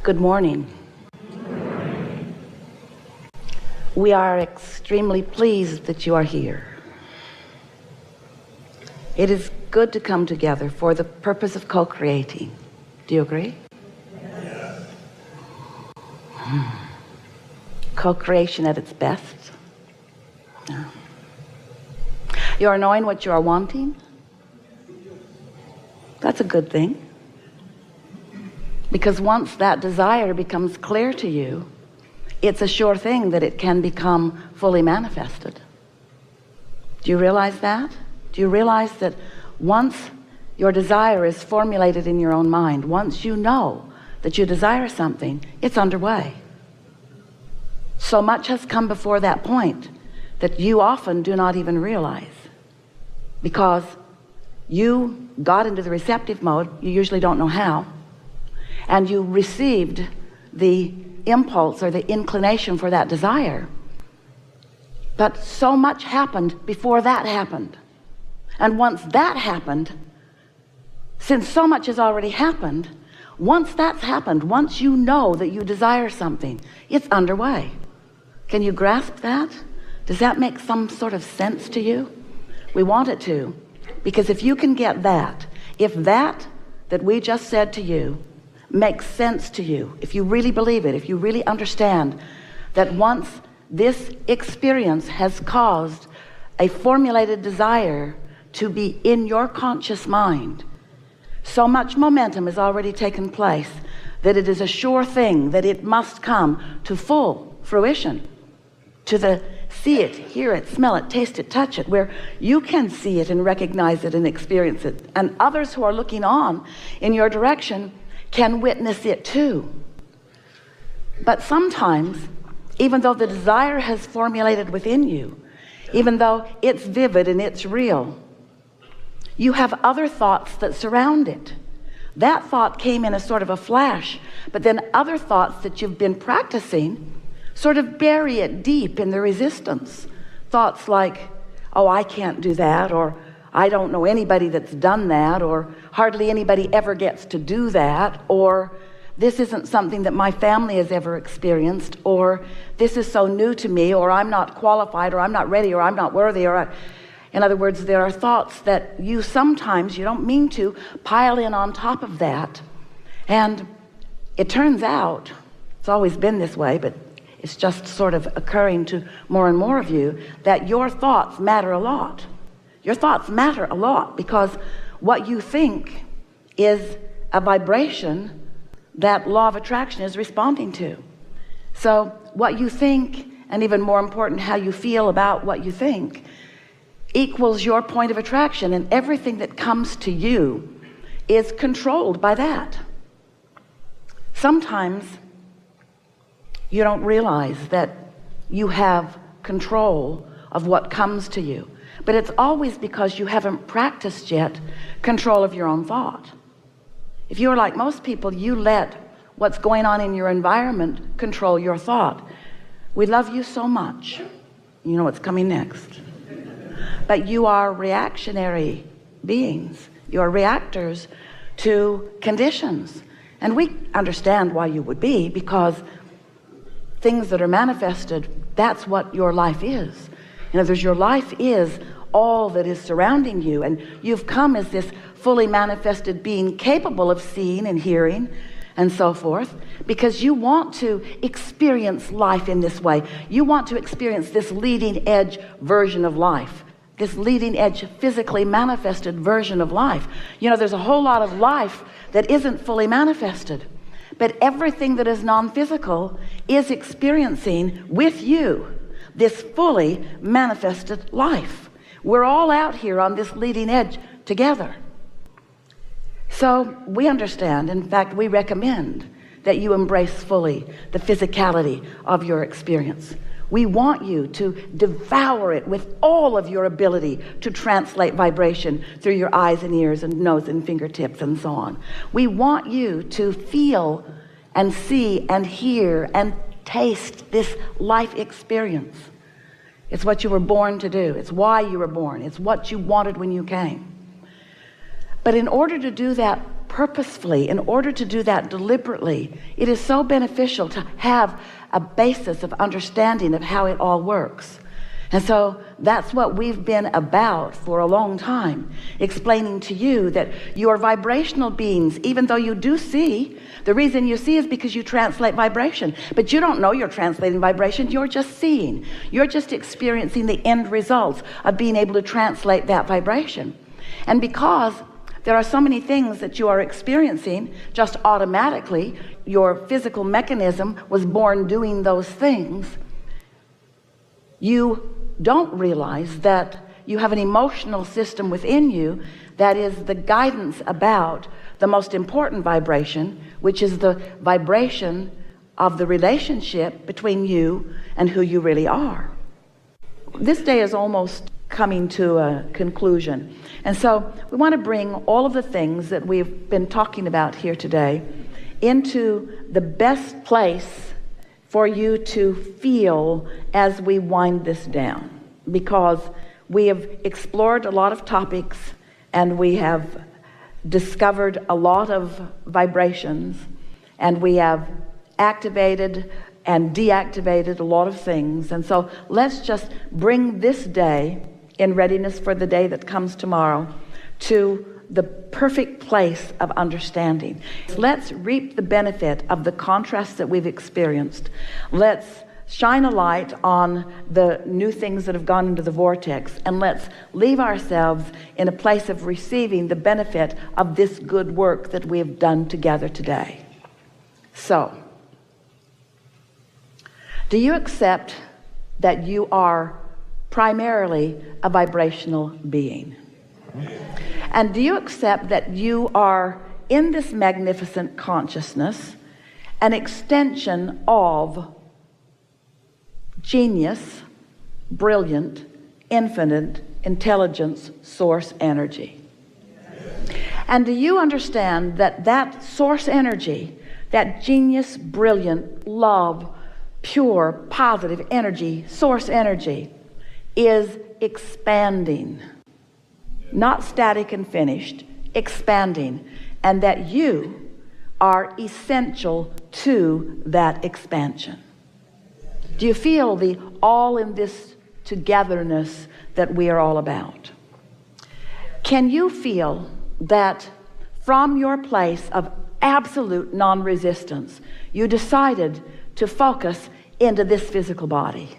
Good morning. We are extremely pleased that you are here. It is good to come together for the purpose of co-creating. Do you agree? Yes. Co-creation at its best. Yeah. You are knowing what you are wanting. That's a good thing. Because once that desire becomes clear to you, it's a sure thing that it can become fully manifested. Do you realize that? Do you realize that once your desire is formulated in your own mind, once you know that you desire something, it's underway. So much has come before that point that you often do not even realize, because you got into the receptive mode, you usually don't know how, and you received the impulse or the inclination for that desire. But so much happened before that happened. And once that happened, since so much has already happened, once that's happened, once you know that you desire something, it's underway. Can you grasp that? Does that make some sort of sense to you? We want it to, because if you can get that, if that we just said to you makes sense to you, if you really believe it, if you really understand that once this experience has caused a formulated desire to be in your conscious mind, so much momentum has already taken place that it is a sure thing that it must come to full fruition, to the see it, hear it, smell it, taste it, touch it, where you can see it and recognize it and experience it, and others who are looking on in your direction can witness it too. But sometimes, even though the desire has formulated within you, even though it's vivid and it's real, you have other thoughts that surround it. That thought came in a sort of a flash, but then other thoughts that you've been practicing sort of bury it deep in the resistance. Thoughts like, oh, I can't do that, or I don't know anybody that's done that, or hardly anybody ever gets to do that, or this isn't something that my family has ever experienced, or this is so new to me, or I'm not qualified, or I'm not ready, or I'm not worthy, in other words, there are thoughts that you sometimes, you don't mean to, pile in on top of that. And it turns out, it's always been this way, but it's just sort of occurring to more and more of you, that your thoughts matter a lot. Your thoughts matter a lot, because what you think is a vibration that law of attraction is responding to. So what you think, and even more important, how you feel about what you think, equals your point of attraction, and everything that comes to you is controlled by that. Sometimes you don't realize that you have control of what comes to you, but it's always because you haven't practiced yet control of your own thought. If you're like most people, you let what's going on in your environment control your thought. We love you so much. You know what's coming next. But you are reactionary beings. You are reactors to conditions. And we understand why you would be, because things that are manifested, that's what your life is. In other words, your life is all that is surrounding you, and you've come as this fully manifested being capable of seeing and hearing and so forth, because you want to experience life in this way. You want to experience this leading edge version of life, this leading edge physically manifested version of life. You know, there's a whole lot of life that isn't fully manifested, but everything that is non-physical is experiencing with you this fully manifested life. We're all out here on this leading edge together. So we understand, in fact, we recommend that you embrace fully the physicality of your experience. We want you to devour it with all of your ability to translate vibration through your eyes and ears and nose and fingertips and so on. We want you to feel and see and hear and taste this life experience. It's what you were born to do. It's why you were born. It's what you wanted when you came. But in order to do that purposefully, in order to do that deliberately, it is so beneficial to have a basis of understanding of how it all works. And so that's what we've been about for a long time, explaining to you that you are vibrational beings. Even though you do see, the reason you see is because you translate vibration, but you don't know you're translating vibration. You're just seeing. You're just experiencing the end results of being able to translate that vibration. And because there are so many things that you are experiencing just automatically, your physical mechanism was born doing those things, you don't realize that you have an emotional system within you that is the guidance about the most important vibration, which is the vibration of the relationship between you and who you really are. This day is almost coming to a conclusion, and so we want to bring all of the things that we've been talking about here today into the best place for you to feel as we wind this down, because we have explored a lot of topics and we have discovered a lot of vibrations, and we have activated and deactivated a lot of things. And so let's just bring this day, in readiness for the day that comes tomorrow, to the perfect place of understanding. Let's reap the benefit of the contrast that we've experienced. Let's shine a light on the new things that have gone into the vortex, and let's leave ourselves in a place of receiving the benefit of this good work that we have done together today. So, do you accept that you are primarily a vibrational being? And do you accept that you are, in this magnificent consciousness, an extension of genius, brilliant, infinite intelligence, source energy? And do you understand that that source energy, that genius, brilliant, love, pure, positive energy, source energy, is expanding? Not static and finished, expanding, and that you are essential to that expansion. Do you feel the all in this togetherness that we are all about? Can you feel that from your place of absolute non-resistance, you decided to focus into this physical body?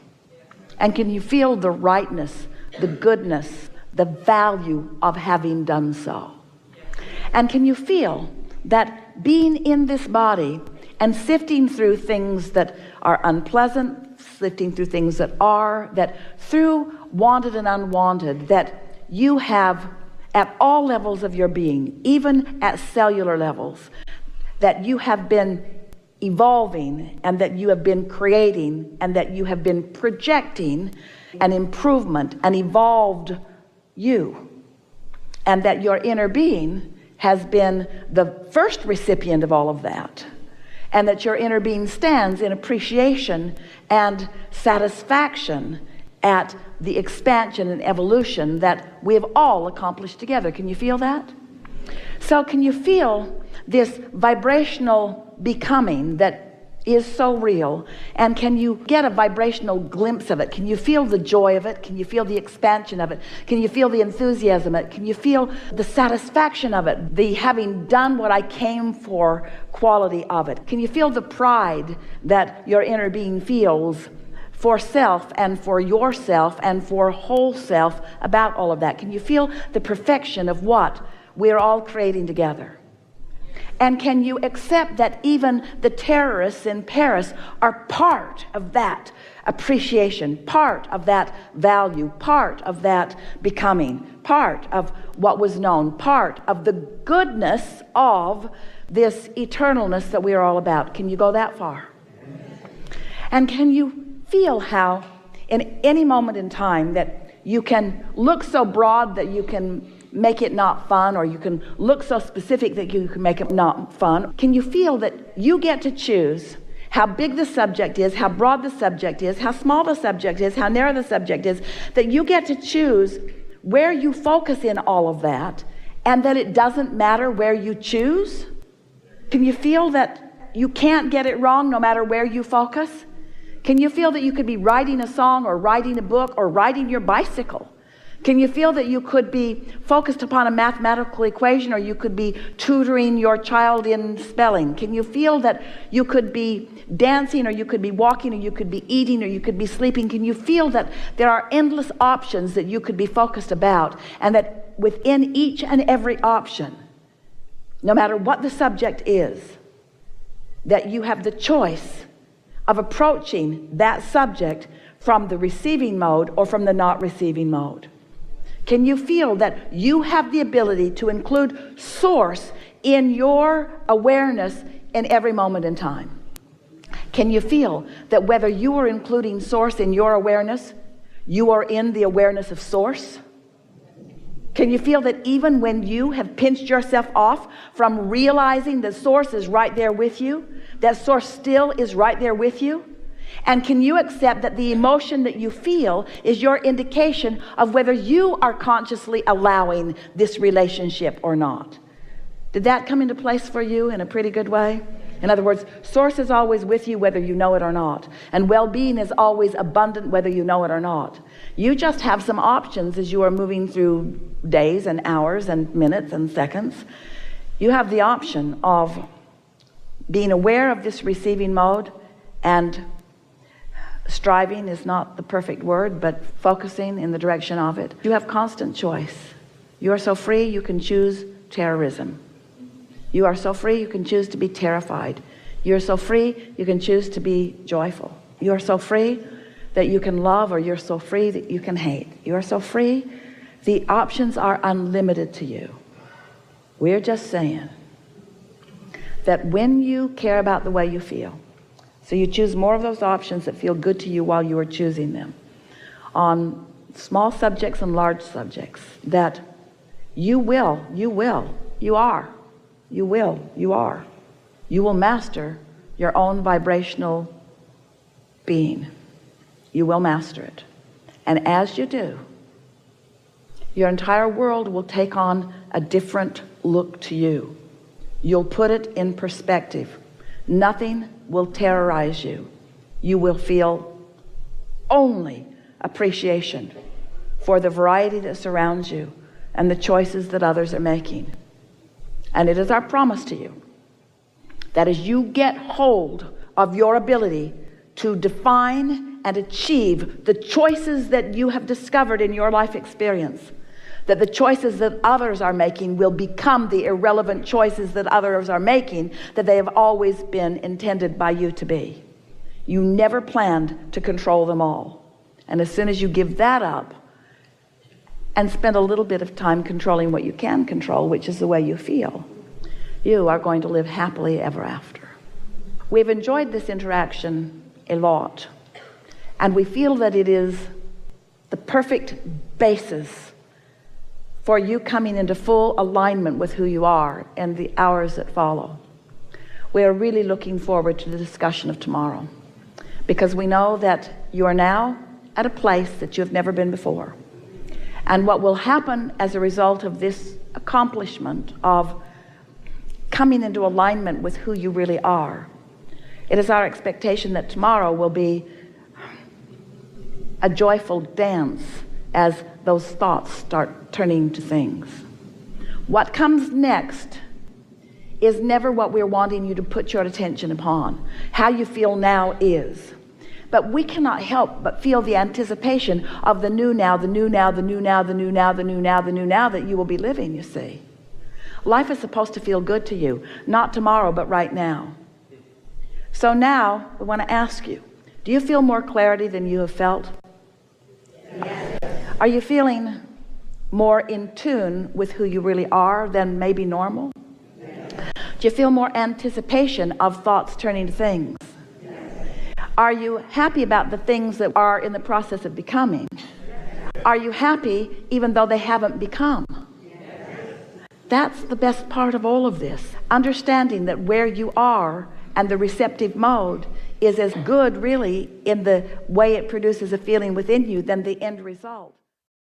And can you feel the rightness, the goodness, the value of having done so? And can you feel that being in this body and sifting through things that are unpleasant, sifting through things that are, that through wanted and unwanted, that you have at all levels of your being, even at cellular levels, that you have been evolving, and that you have been creating, and that you have been projecting an improvement, an evolved you, and that your inner being has been the first recipient of all of that, and that your inner being stands in appreciation and satisfaction at the expansion and evolution that we have all accomplished together. Can you feel that? So can you feel this vibrational becoming that is so real? And can you get a vibrational glimpse of it? Can you feel the joy of it? Can you feel the expansion of it? Can you feel the enthusiasm of it? Can you feel the satisfaction of it? The having done what I came for quality of it? Can you feel the pride that your inner being feels for self and for yourself and for whole self about all of that? Can you feel the perfection of what we're all creating together? And can you accept that even the terrorists in Paris are part of that appreciation, part of that value, part of that becoming, part of what was known, part of the goodness of this eternalness that we are all about? Can you go that far? And can you feel how in any moment in time that you can look so broad that you can make it not fun, or you can look so specific that you can make it not fun? Can you feel that you get to choose how big the subject is, how broad the subject is, how small the subject is, how narrow the subject is, that you get to choose where you focus in all of that, and that it doesn't matter where you choose? Can you feel that you can't get it wrong no matter where you focus? Can you feel that you could be writing a song or writing a book or riding your bicycle? Can you feel that you could be focused upon a mathematical equation, or you could be tutoring your child in spelling? Can you feel that you could be dancing, or you could be walking, or you could be eating, or you could be sleeping? Can you feel that there are endless options that you could be focused about, and that within each and every option, no matter what the subject is, that you have the choice of approaching that subject from the receiving mode or from the not receiving mode? Can you feel that you have the ability to include source in your awareness in every moment in time? Can you feel that whether you are including source in your awareness, you are in the awareness of source? Can you feel that even when you have pinched yourself off from realizing that source is right there with you, that source still is right there with you? And can you accept that the emotion that you feel is your indication of whether you are consciously allowing this relationship or not? Did that come into place for you in a pretty good way? In other words, source is always with you whether you know it or not. And well-being is always abundant whether you know it or not. You just have some options as you are moving through days and hours and minutes and seconds. You have the option of being aware of this receiving mode, and striving is not the perfect word, but focusing in the direction of it. You have constant choice. You are so free you can choose terrorism. You are so free you can choose to be terrified. You're so free you can choose to be joyful. You're so free that you can love, or you're so free that you can hate. You are so free. The options are unlimited to you. We're just saying that when you care about the way you feel, so you choose more of those options that feel good to you while you are choosing them, on small subjects and large subjects, that you will master your own vibrational being. You will master it. And as you do, your entire world will take on a different look to you. You'll put it in perspective. Nothing will terrorize you. You will feel only appreciation for the variety that surrounds you and the choices that others are making. And it is our promise to you that as you get hold of your ability to define and achieve the choices that you have discovered in your life experience, that the choices that others are making will become the irrelevant choices that others are making, that they have always been intended by you to be. You never planned to control them all. And as soon as you give that up and spend a little bit of time controlling what you can control, which is the way you feel, you are going to live happily ever after. We've enjoyed this interaction a lot, and we feel that it is the perfect basis for you coming into full alignment with who you are in the hours that follow. We are really looking forward to the discussion of tomorrow, because we know that you are now at a place that you have never been before. And what will happen as a result of this accomplishment of coming into alignment with who you really are, it is our expectation that tomorrow will be a joyful dance as those thoughts start turning to things. What comes next is never what we're wanting you to put your attention upon. How you feel now is. But we cannot help but feel the anticipation of the new now, the new now, the new now, the new now, the new now, the new now that you will be living, you see. Life is supposed to feel good to you, not tomorrow, but right now. So now, we want to ask you, do you feel more clarity than you have felt? Yes. Are you feeling more in tune with who you really are than maybe normal? Yes. Do you feel more anticipation of thoughts turning to things? Yes. Are you happy about the things that are in the process of becoming? Yes. Are you happy even though they haven't become? Yes. That's the best part of all of this. Understanding that where you are and the receptive mode is as good really in the way it produces a feeling within you than the end result.